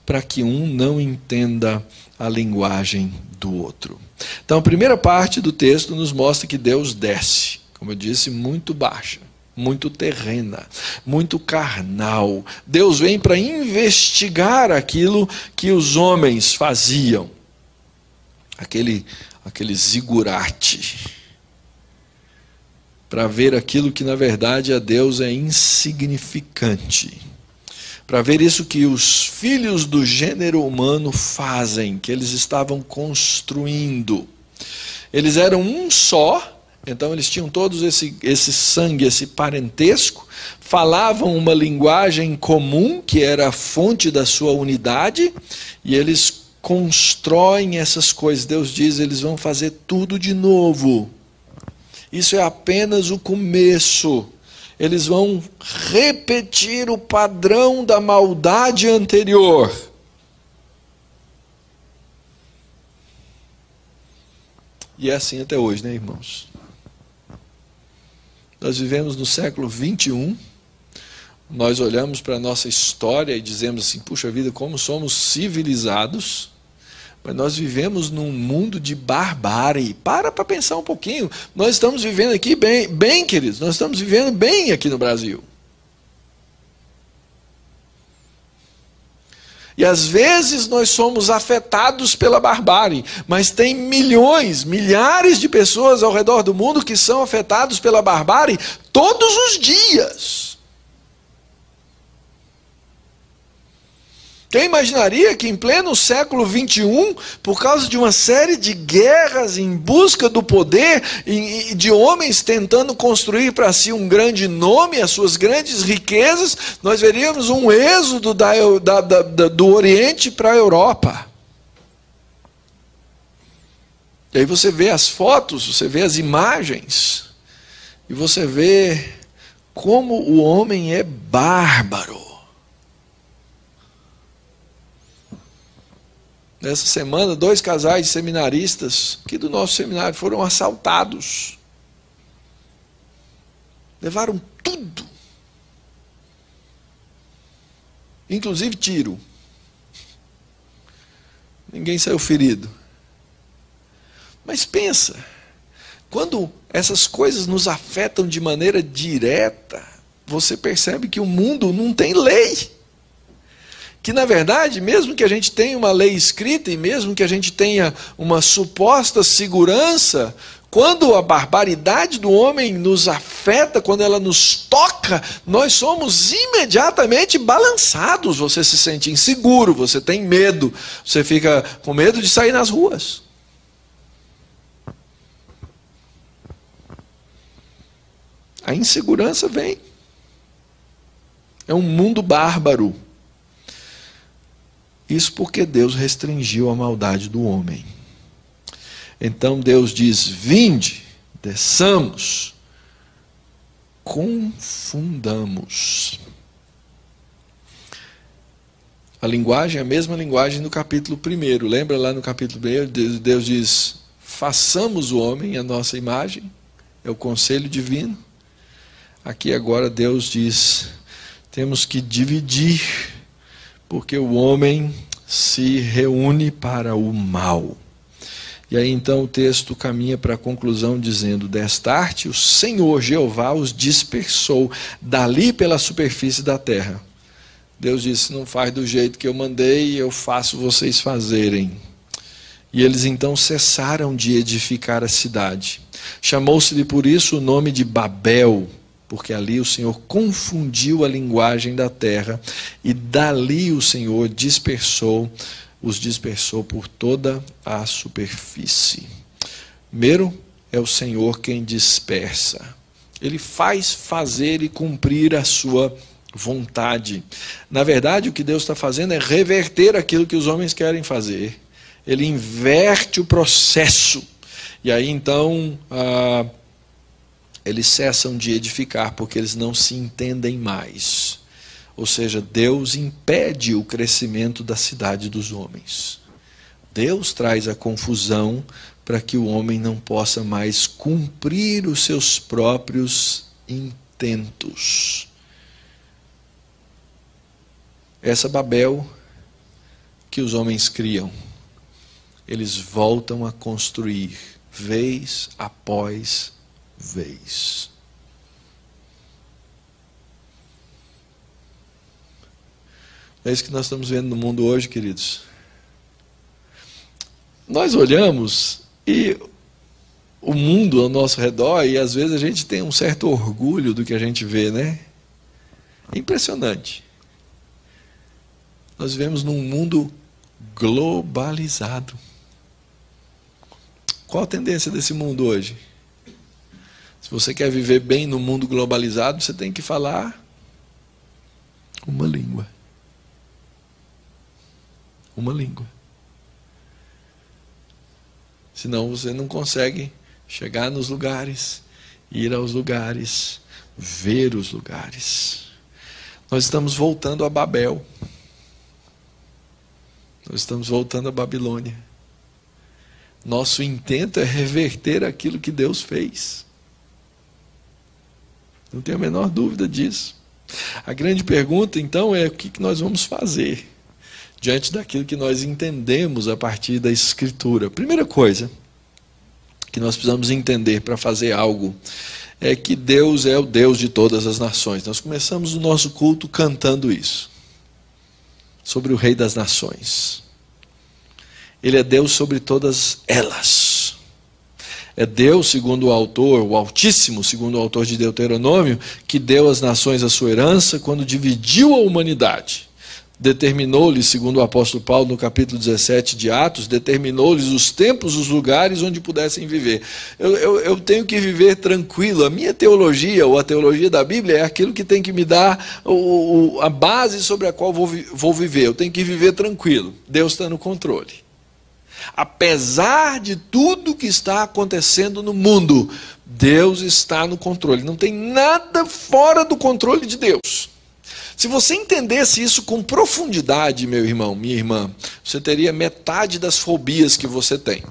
para que um não entenda a linguagem do outro. Então a primeira parte do texto nos mostra que Deus desce, como eu disse, muito baixa, muito terrena, muito carnal. Deus vem para investigar aquilo que os homens faziam, aquele zigurate, para ver aquilo que na verdade a Deus é insignificante, para ver isso que os filhos do gênero humano fazem, que eles estavam construindo. Eles eram um só, então eles tinham todos esse sangue, esse parentesco, falavam uma linguagem comum, que era a fonte da sua unidade, e eles constroem essas coisas. Deus diz, eles vão fazer tudo de novo. Isso é apenas o começo. Eles vão repetir o padrão da maldade anterior. E é assim até hoje, né, irmãos? Nós vivemos no século 21, nós olhamos para a nossa história e dizemos assim, puxa vida, como somos civilizados, mas nós vivemos num mundo de barbárie. Para pensar um pouquinho. Nós estamos vivendo aqui bem, queridos. Nós estamos vivendo bem aqui no Brasil. E às vezes nós somos afetados pela barbárie. Mas tem milhões, milhares de pessoas ao redor do mundo que são afetados pela barbárie todos os dias. Quem imaginaria que em pleno século 21, por causa de uma série de guerras em busca do poder, e de homens tentando construir para si um grande nome, as suas grandes riquezas, nós veríamos um êxodo do Oriente para a Europa. E aí você vê as fotos, você vê as imagens, E você vê como o homem é bárbaro. Nessa semana, 2 casais de seminaristas aqui do nosso seminário foram assaltados. Levaram tudo. Inclusive tiro. Ninguém saiu ferido. Mas pensa, quando essas coisas nos afetam de maneira direta, você percebe que o mundo não tem lei. Que, na verdade, mesmo que a gente tenha uma lei escrita e mesmo que a gente tenha uma suposta segurança, quando a barbaridade do homem nos afeta, quando ela nos toca, nós somos imediatamente balançados. Você se sente inseguro, você tem medo, você fica com medo de sair nas ruas. A insegurança vem. É um mundo bárbaro. Isso porque Deus restringiu a maldade do homem. Então Deus diz: vinde, desçamos, confundamos. A linguagem é a mesma linguagem do capítulo 1. Lembra lá no capítulo 1, Deus diz: façamos o homem à nossa imagem. É o conselho divino. Aqui agora Deus diz: temos que dividir, porque o homem se reúne para o mal. E aí então o texto caminha para a conclusão dizendo: desta arte o Senhor Jeová os dispersou dali pela superfície da terra. Deus disse: não faz do jeito que eu mandei, eu faço vocês fazerem. E eles então cessaram de edificar a cidade. Chamou-se-lhe por isso o nome de Babel, porque ali o Senhor confundiu a linguagem da terra, e dali o Senhor os dispersou por toda a superfície. Primeiro, é o Senhor quem dispersa. Ele faz fazer e cumprir a sua vontade. Na verdade, o que Deus está fazendo é reverter aquilo que os homens querem fazer. Ele inverte o processo. E aí então eles cessam de edificar porque eles não se entendem mais. Ou seja, Deus impede o crescimento da cidade dos homens. Deus traz a confusão para que o homem não possa mais cumprir os seus próprios intentos. Essa Babel que os homens criam, eles voltam a construir vez após vez. É isso que nós estamos vendo no mundo hoje, queridos. Nós olhamos e o mundo ao nosso redor, e às vezes a gente tem um certo orgulho do que a gente vê, né? É impressionante. Nós vivemos num mundo globalizado. Qual a tendência desse mundo hoje? Se você quer viver bem no mundo globalizado, você tem que falar uma língua. Uma língua. Senão você não consegue chegar nos lugares, ir aos lugares, ver os lugares. Nós estamos voltando a Babel. Nós estamos voltando a Babilônia. Nosso intento é reverter aquilo que Deus fez. Não tenho a menor dúvida disso. A grande pergunta, então, é o que nós vamos fazer diante daquilo que nós entendemos a partir da Escritura. Primeira coisa que nós precisamos entender para fazer algo é que Deus é o Deus de todas as nações. Nós começamos o nosso culto cantando isso, sobre o Rei das Nações. Ele é Deus sobre todas elas. É Deus, segundo o autor, o Altíssimo, segundo o autor de Deuteronômio, que deu às nações a sua herança quando dividiu a humanidade. Determinou-lhes, segundo o apóstolo Paulo, no capítulo 17 de Atos, determinou-lhes os tempos, os lugares onde pudessem viver. Eu tenho que viver tranquilo. A minha teologia, ou a teologia da Bíblia, é aquilo que tem que me dar a base sobre a qual vou viver. Eu tenho que viver tranquilo. Deus está no controle. Apesar de tudo que está acontecendo no mundo, Deus está no controle. Não tem nada fora do controle de Deus. Se você entendesse isso com profundidade, meu irmão, minha irmã, você teria metade das fobias que você tem.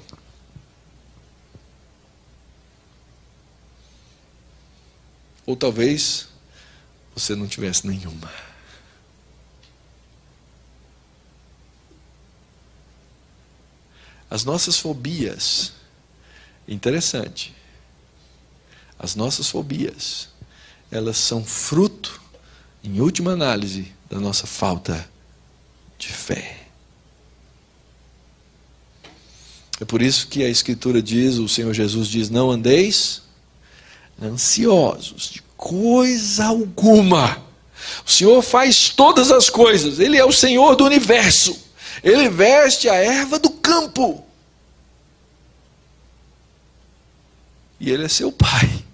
Ou talvez você não tivesse nenhuma. As nossas fobias, interessante, as nossas fobias, elas são fruto, em última análise, da nossa falta de fé. É por isso que a Escritura diz, o Senhor Jesus diz, não andeis ansiosos de coisa alguma. O Senhor faz todas as coisas, Ele é o Senhor do universo. Ele veste a erva do campo. E Ele é seu Pai.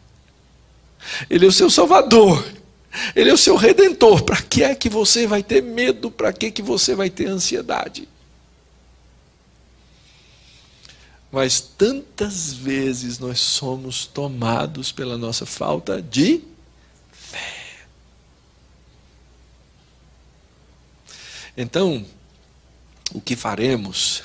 Ele é o seu Salvador. Ele é o seu Redentor. Para que é que você vai ter medo? Para que você vai ter ansiedade? Mas tantas vezes nós somos tomados pela nossa falta de fé. Então, o que faremos?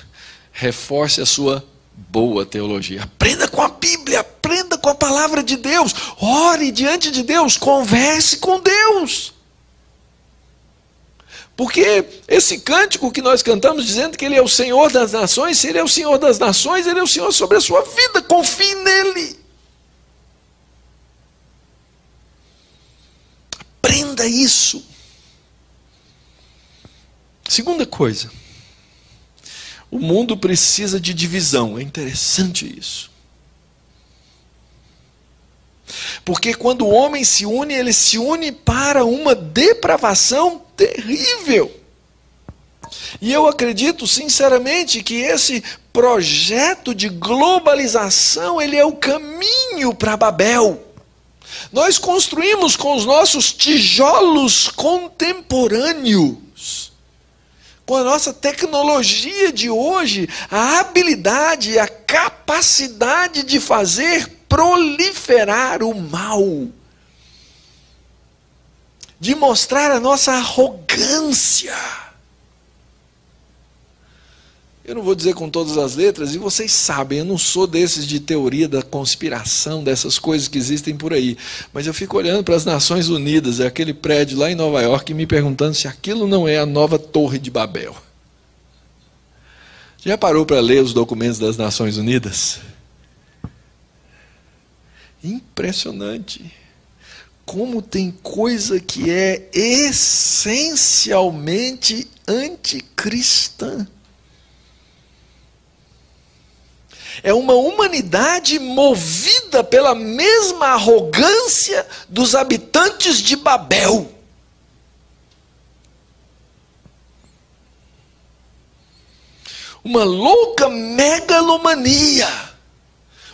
Reforce a sua boa teologia. Aprenda com a Bíblia, aprenda com a palavra de Deus. Ore diante de Deus, converse com Deus. Porque esse cântico que nós cantamos dizendo que Ele é o Senhor das nações, se Ele é o Senhor das nações, Ele é o Senhor sobre a sua vida. Confie nele. Aprenda isso. Segunda coisa. O mundo precisa de divisão. É interessante isso. Porque quando o homem se une, ele se une para uma depravação terrível. E eu acredito sinceramente que esse projeto de globalização, ele é o caminho para Babel. Nós construímos com os nossos tijolos contemporâneos, com a nossa tecnologia de hoje, a habilidade, a capacidade de fazer proliferar o mal, de mostrar a nossa arrogância. Eu não vou dizer com todas as letras, e vocês sabem, eu não sou desses de teoria da conspiração, dessas coisas que existem por aí, mas eu fico olhando para as Nações Unidas, aquele prédio lá em Nova York, e me perguntando se aquilo não é a nova Torre de Babel. Já parou para ler os documentos das Nações Unidas? Impressionante. Como tem coisa que é essencialmente anticristã. É uma humanidade movida pela mesma arrogância dos habitantes de Babel. Uma louca megalomania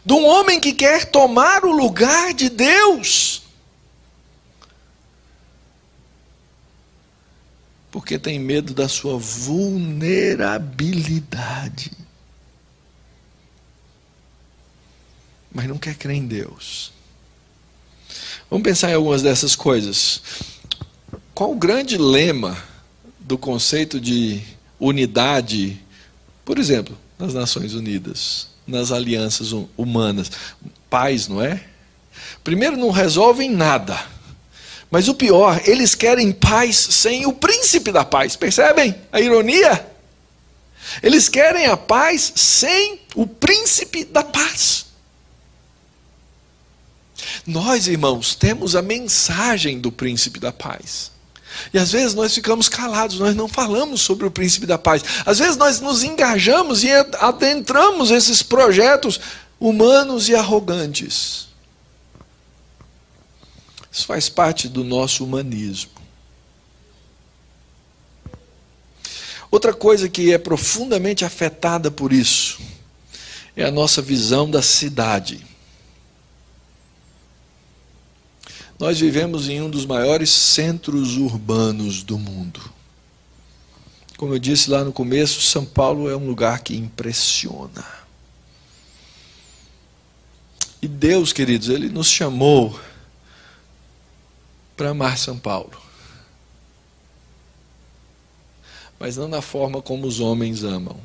de um homem que quer tomar o lugar de Deus. Porque tem medo da sua vulnerabilidade. Mas não quer crer em Deus. Vamos pensar em algumas dessas coisas. Qual o grande lema do conceito de unidade, por exemplo, nas Nações Unidas, nas alianças humanas? Paz, não é? Primeiro, não resolvem nada. Mas o pior, eles querem paz sem o príncipe da paz. Percebem a ironia? Eles querem a paz sem o príncipe da paz. Nós, irmãos, temos a mensagem do príncipe da paz. E às vezes nós ficamos calados, nós não falamos sobre o príncipe da paz. Às vezes nós nos engajamos e adentramos esses projetos humanos e arrogantes. Isso faz parte do nosso humanismo. Outra coisa que é profundamente afetada por isso é a nossa visão da cidade. Nós vivemos em um dos maiores centros urbanos do mundo. Como eu disse lá no começo, São Paulo é um lugar que impressiona. E Deus, queridos, Ele nos chamou para amar São Paulo. Mas não na forma como os homens amam.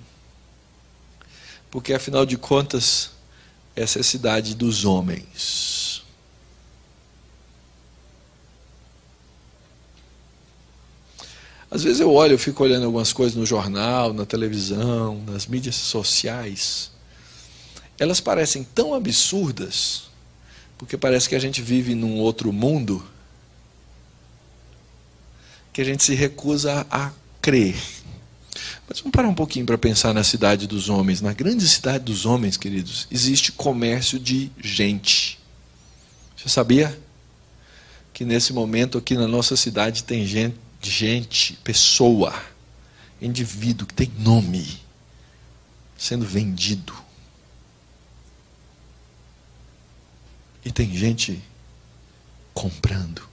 Porque, afinal de contas, essa é a cidade dos homens. Às vezes eu fico olhando algumas coisas no jornal, na televisão, nas mídias sociais. Elas parecem tão absurdas, porque parece que a gente vive num outro mundo, que a gente se recusa a crer. Mas vamos parar um pouquinho para pensar na cidade dos homens. Na grande cidade dos homens, queridos, existe comércio de gente. Você sabia que nesse momento aqui na nossa cidade tem gente, pessoa, indivíduo que tem nome, sendo vendido. E tem gente comprando.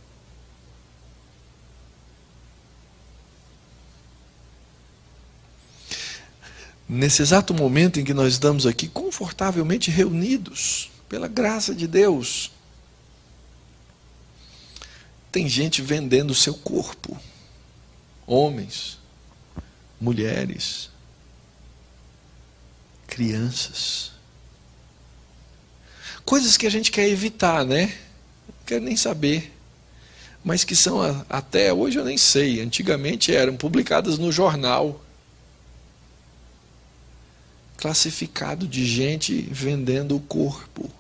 Nesse exato momento em que nós estamos aqui confortavelmente reunidos, pela graça de Deus, tem gente vendendo o seu corpo. Homens, mulheres, crianças. Coisas que a gente quer evitar, né? Não quero nem saber. Mas que são, até hoje eu nem sei, antigamente eram publicadas no jornal. Classificado de gente vendendo o corpo.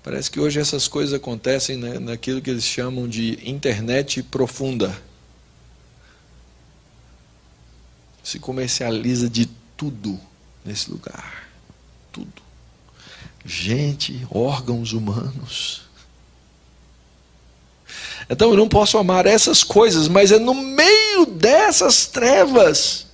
Parece que hoje essas coisas acontecem, né, naquilo que eles chamam de internet profunda. Se comercializa de tudo nesse lugar. Tudo. Gente, órgãos humanos. Então eu não posso amar essas coisas, mas é no meio dessas trevas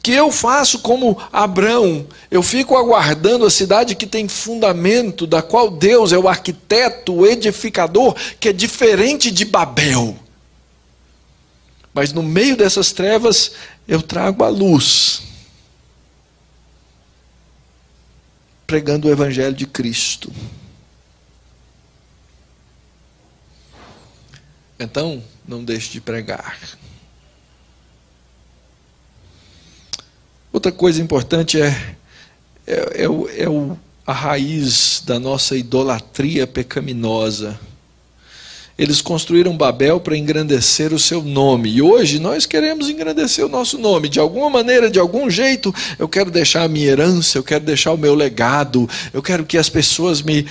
que eu faço como Abrão. Eu fico aguardando a cidade que tem fundamento, da qual Deus é o arquiteto, o edificador, que é diferente de Babel. Mas no meio dessas trevas eu trago a luz, pregando o Evangelho de Cristo. Então, não deixe de pregar. Outra coisa importante a raiz da nossa idolatria pecaminosa. Eles construíram Babel para engrandecer o seu nome. E hoje nós queremos engrandecer o nosso nome. De alguma maneira, de algum jeito, eu quero deixar a minha herança, eu quero deixar o meu legado, eu quero que as pessoas me...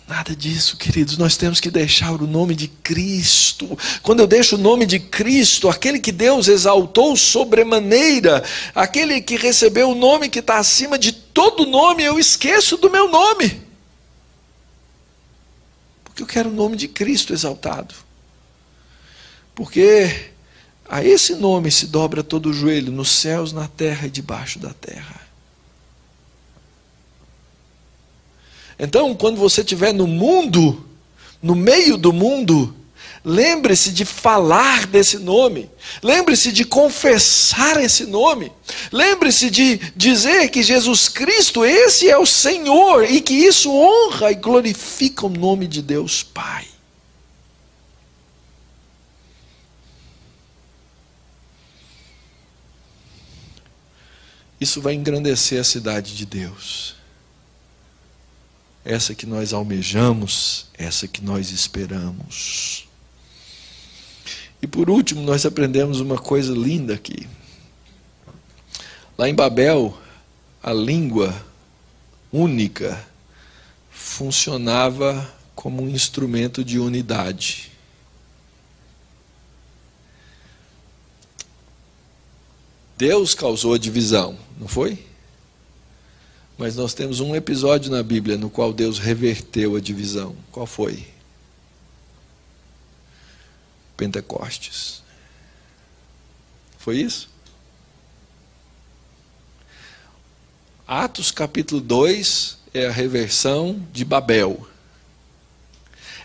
Nada disso, queridos, nós temos que deixar o nome de Cristo. Quando eu deixo o nome de Cristo, aquele que Deus exaltou sobremaneira, aquele que recebeu o nome que está acima de todo nome, eu esqueço do meu nome. Porque eu quero o nome de Cristo exaltado. Porque a esse nome se dobra todo o joelho, nos céus, na terra e debaixo da terra. Então, quando você estiver no mundo, no meio do mundo, lembre-se de falar desse nome, lembre-se de confessar esse nome, lembre-se de dizer que Jesus Cristo, esse é o Senhor, e que isso honra e glorifica o nome de Deus Pai. Isso vai engrandecer a cidade de Deus. Essa que nós almejamos, essa que nós esperamos. E por último, nós aprendemos uma coisa linda aqui. Lá em Babel, a língua única funcionava como um instrumento de unidade. Deus causou a divisão, não foi? Mas nós temos um episódio na Bíblia no qual Deus reverteu a divisão. Qual foi? Pentecostes. Foi isso? Atos capítulo 2 é a reversão de Babel.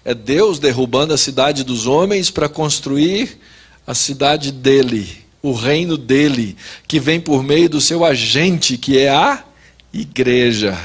É Deus derrubando a cidade dos homens para construir a cidade dele, o reino dele, que vem por meio do seu agente, que é a igreja.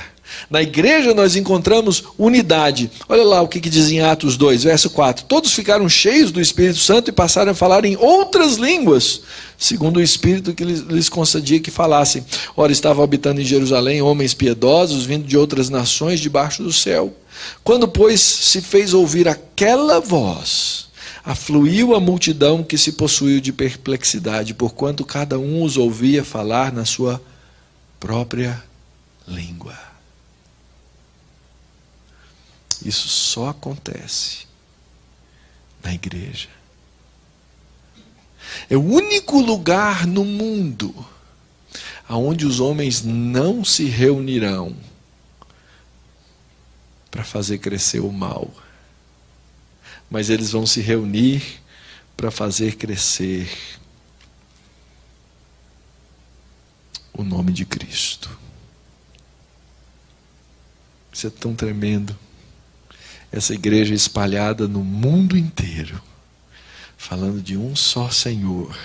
Na igreja nós encontramos unidade. Olha lá o que diz em Atos 2, verso 4. Todos ficaram cheios do Espírito Santo e passaram a falar em outras línguas, segundo o Espírito que lhes concedia que falassem. Ora, estavam habitando em Jerusalém homens piedosos, vindo de outras nações debaixo do céu. Quando, pois, se fez ouvir aquela voz, afluiu a multidão que se possuiu de perplexidade, porquanto cada um os ouvia falar na sua própria língua. Isso só acontece na igreja. É o único lugar no mundo onde os homens não se reunirão para fazer crescer o mal, mas eles vão se reunir para fazer crescer o nome de Cristo. Isso é tão tremendo. Essa igreja espalhada no mundo inteiro, falando de um só Senhor,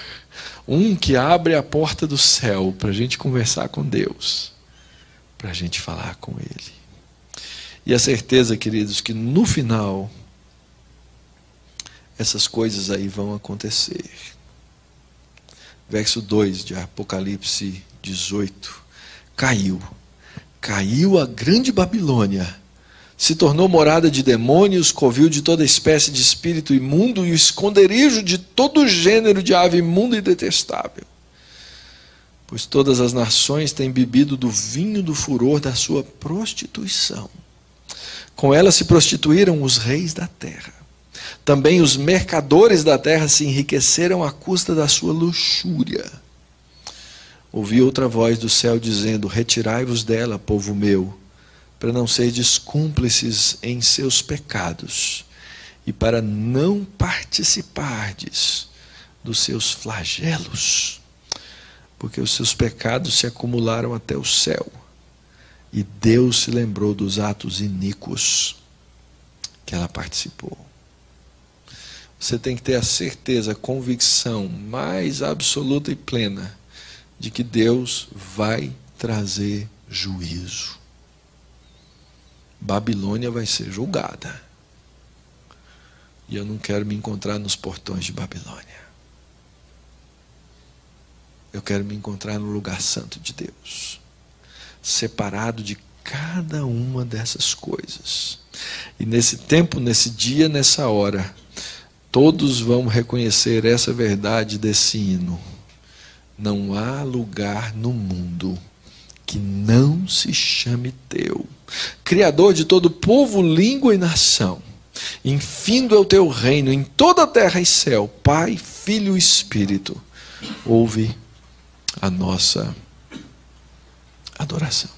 um que abre a porta do céu para a gente conversar com Deus, para a gente falar com Ele. E a certeza, queridos, que no final, essas coisas aí vão acontecer. Verso 2 de Apocalipse 18. Caiu a grande Babilônia, se tornou morada de demônios, covil de toda espécie de espírito imundo e o esconderijo de todo gênero de ave imunda e detestável. Pois todas as nações têm bebido do vinho do furor da sua prostituição. Com ela se prostituíram os reis da terra. Também os mercadores da terra se enriqueceram à custa da sua luxúria. Ouvi outra voz do céu dizendo: retirai-vos dela, povo meu, para não serdes cúmplices em seus pecados, e para não participardes dos seus flagelos, porque os seus pecados se acumularam até o céu, e Deus se lembrou dos atos iníquos que ela participou. Você tem que ter a certeza, a convicção mais absoluta e plena de que Deus vai trazer juízo. Babilônia vai ser julgada. E eu não quero me encontrar nos portões de Babilônia. Eu quero me encontrar no lugar santo de Deus, separado de cada uma dessas coisas. E nesse tempo, nesse dia, nessa hora, todos vão reconhecer essa verdade desse hino. Não há lugar no mundo que não se chame teu. Criador de todo povo, língua e nação, infindo é o teu reino em toda a terra e céu. Pai, Filho e Espírito, ouve a nossa adoração.